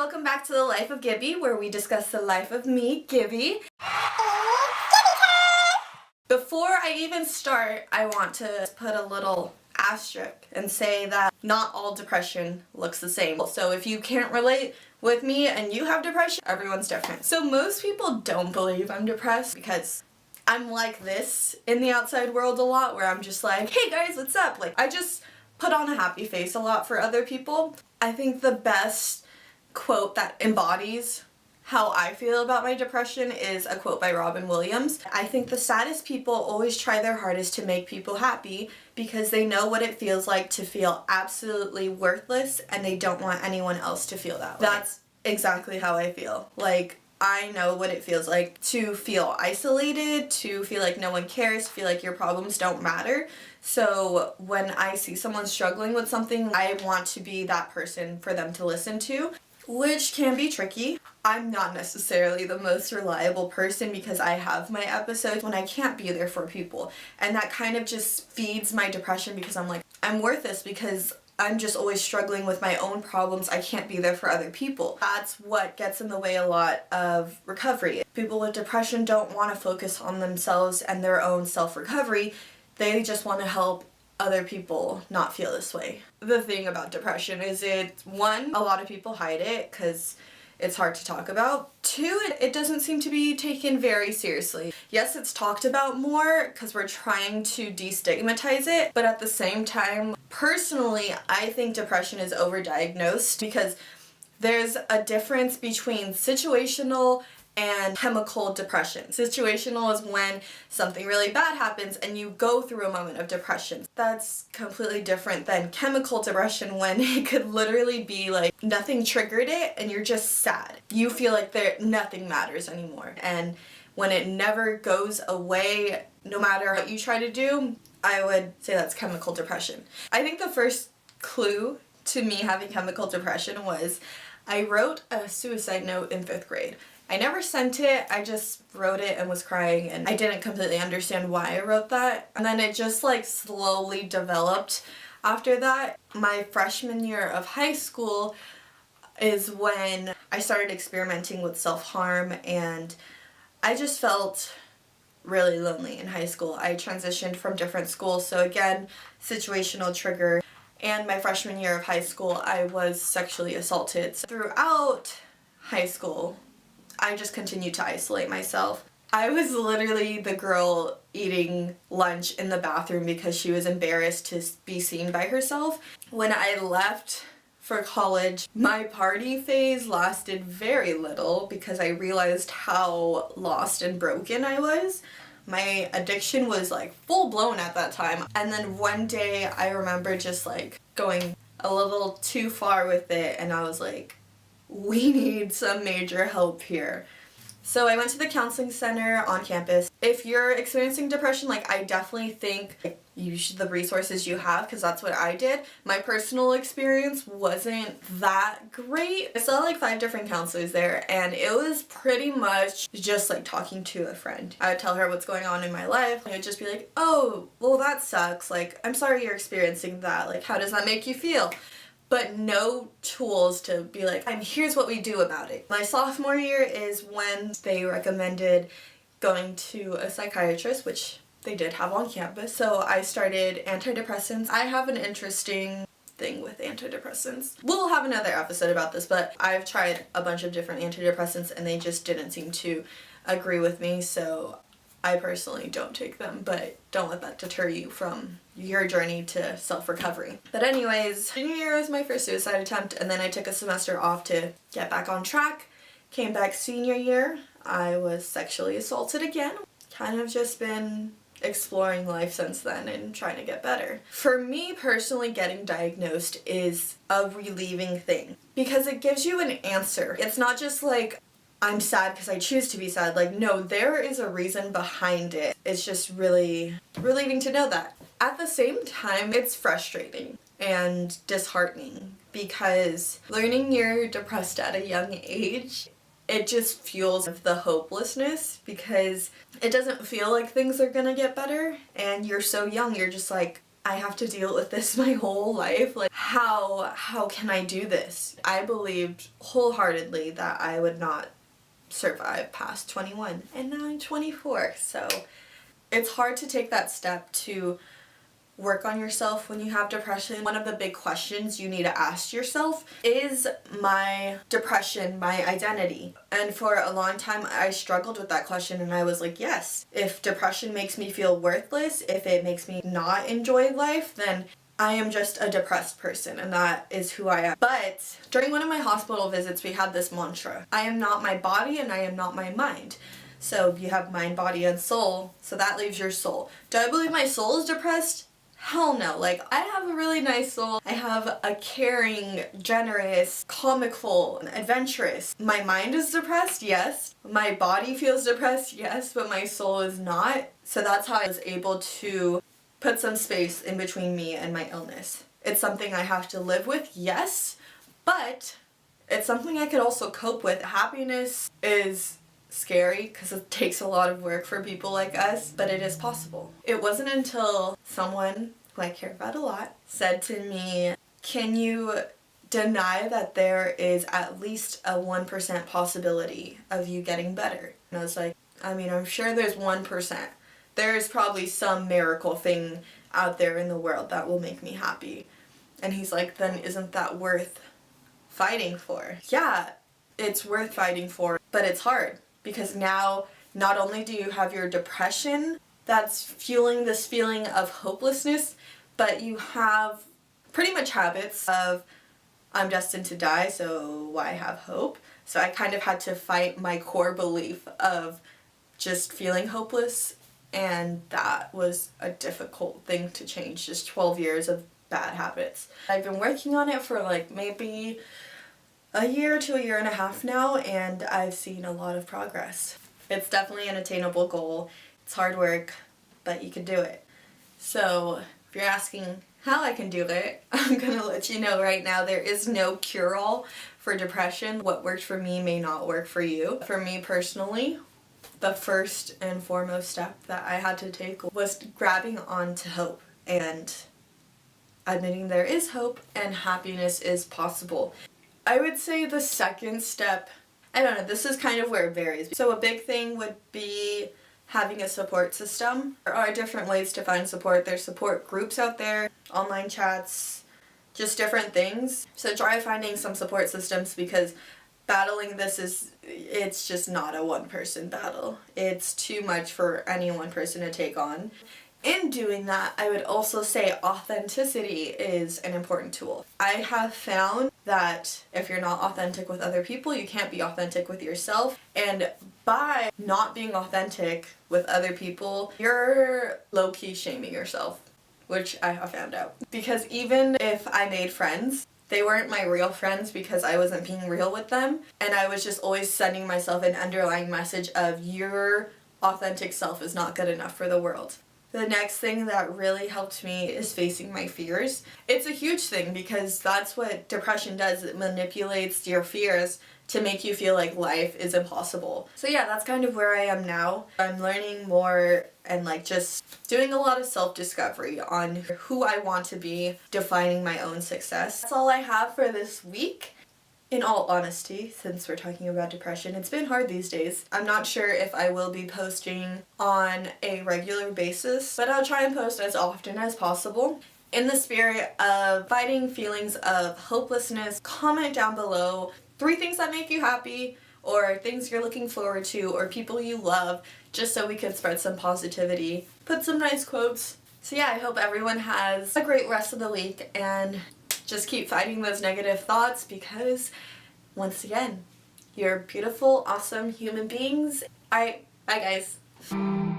welcome back to The Life of Gibby, where we discuss the life of me, Gibby. Before I even start, I want to put a little asterisk and say that not all depression looks the same. So if you can't relate with me and you have depression, everyone's different. So most people don't believe I'm depressed because I'm like this in the outside world a lot, where I'm just like, hey guys, what's up? Like, I just put on a happy face a lot for other people. I think the best quote that embodies how I feel about my depression is a quote by Robin Williams. I think the saddest people always try their hardest to make people happy because they know what it feels like to feel absolutely worthless and they don't want anyone else to feel that way. That's exactly how I feel. Like, I know what it feels like to feel isolated, to feel like no one cares, to feel like your problems don't matter. So when I see someone struggling with something, I want to be that person for them to listen to, which can be tricky. I'm not necessarily the most reliable person because I have my episodes when I can't be there for people. And that kind of just feeds my depression because I'm like, I'm worthless because I'm just always struggling with my own problems. I can't be there for other people. That's what gets in the way a lot of recovery. People with depression don't want to focus on themselves and their own self-recovery. They just want to help other people not feel this way. The thing about depression is one, a lot of people hide it because it's hard to talk about. Two, it doesn't seem to be taken very seriously. Yes, it's talked about more because we're trying to destigmatize it, but at the same time, personally, I think depression is overdiagnosed because there's a difference between situational and chemical depression. Situational is when something really bad happens and you go through a moment of depression. That's completely different than chemical depression, when it could literally be like nothing triggered it and you're just sad. You feel like nothing matters anymore. And when it never goes away, no matter what you try to do, I would say that's chemical depression. I think the first clue to me having chemical depression was I wrote a suicide note in 5th grade. I never sent it, I just wrote it and was crying, and I didn't completely understand why I wrote that. And then it just like slowly developed after that. My freshman year of high school is when I started experimenting with self-harm, and I just felt really lonely in high school. I transitioned from different schools, so again, situational trigger. And my freshman year of high school, I was sexually assaulted. So throughout high school, I just continued to isolate myself. I was literally the girl eating lunch in the bathroom because she was embarrassed to be seen by herself. When I left for college, my party phase lasted very little because I realized how lost and broken I was. My addiction was like full blown at that time. And then one day I remember just like going a little too far with it, and I was like, we need some major help here. So I went to the counseling center on campus. If you're experiencing depression, like, I definitely think use the resources you have, because that's what I did. My personal experience wasn't that great. I saw like 5 different counselors there, and it was pretty much just like talking to a friend. I would tell her what's going on in my life, and it would just be like, oh, well that sucks, like, I'm sorry you're experiencing that, like, how does that make you feel? But no tools to be like, and here's what we do about it. My sophomore year is when they recommended going to a psychiatrist, which they did have on campus. So I started antidepressants. I have an interesting thing with antidepressants. We'll have another episode about this, but I've tried a bunch of different antidepressants and they just didn't seem to agree with me, so I personally don't take them, but don't let that deter you from your journey to self-recovery. But anyways, junior year was my first suicide attempt, and then I took a semester off to get back on track. Came back senior year, I was sexually assaulted again. Kind of just been exploring life since then and trying to get better. For me personally, getting diagnosed is a relieving thing because it gives you an answer. It's not just like, I'm sad because I choose to be sad. Like, no, there is a reason behind it. It's just really relieving to know that. At the same time, it's frustrating and disheartening because learning you're depressed at a young age, it just fuels the hopelessness because it doesn't feel like things are gonna get better, and you're so young, you're just like, I have to deal with this my whole life. Like, how can I do this? I believed wholeheartedly that I would not survive past 21, and now I'm 24. So it's hard to take that step to work on yourself when you have depression. One of the big questions you need to ask yourself is my depression my identity? And for a long time I struggled with that question, and I was like, yes, if depression makes me feel worthless, if it makes me not enjoy life, then I am just a depressed person, and that is who I am. But during one of my hospital visits, we had this mantra: I am not my body and I am not my mind. So you have mind, body, and soul, so that leaves your soul. Do I believe my soul is depressed? Hell no. Like, I have a really nice soul. I have a caring, generous, comical, adventurous. My mind is depressed, yes. My body feels depressed, yes, but my soul is not. So that's how I was able to put some space in between me and my illness. It's something I have to live with, yes, but it's something I could also cope with. Happiness is scary because it takes a lot of work for people like us, but it is possible. It wasn't until someone who I care about a lot said to me, can you deny that there is at least a 1% possibility of you getting better? And I was like, I mean, I'm sure there's 1%. There's probably some miracle thing out there in the world that will make me happy. And he's like, then isn't that worth fighting for? Yeah, it's worth fighting for, but it's hard. Because now, not only do you have your depression that's fueling this feeling of hopelessness, but you have pretty much habits of, I'm destined to die, so why have hope? So I kind of had to fight my core belief of just feeling hopeless, and that was a difficult thing to change, just 12 years of bad habits. I've been working on it for like maybe a year to a year and a half now, and I've seen a lot of progress. It's definitely an attainable goal. It's hard work, but you can do it. So if you're asking how I can do it, I'm gonna let you know right now there is no cure-all for depression. What worked for me may not work for you. For me personally, the first and foremost step that I had to take was grabbing onto hope and admitting there is hope and happiness is possible. I would say the second step, I don't know, this is kind of where it varies. So a big thing would be having a support system. There are different ways to find support. There's support groups out there, online chats, just different things. So try finding some support systems, because battling this it's just not a one-person battle. It's too much for any one person to take on. In doing that, I would also say authenticity is an important tool. I have found that if you're not authentic with other people, you can't be authentic with yourself. And by not being authentic with other people, you're low-key shaming yourself, which I have found out. Because even if I made friends, they weren't my real friends because I wasn't being real with them. And I was just always sending myself an underlying message of your authentic self is not good enough for the world. The next thing that really helped me is facing my fears. It's a huge thing because that's what depression does. It manipulates your fears to make you feel like life is impossible. So yeah, that's kind of where I am now. I'm learning more and like just doing a lot of self-discovery on who I want to be, defining my own success. That's all I have for this week. In all honesty, since we're talking about depression, it's been hard these days. I'm not sure if I will be posting on a regular basis, but I'll try and post as often as possible. In the spirit of fighting feelings of hopelessness, comment down below 3 things that make you happy, or things you're looking forward to, or people you love, just so we can spread some positivity. Put some nice quotes. So yeah, I hope everyone has a great rest of the week, and just keep fighting those negative thoughts, because once again, you're beautiful, awesome human beings. Alright, bye guys.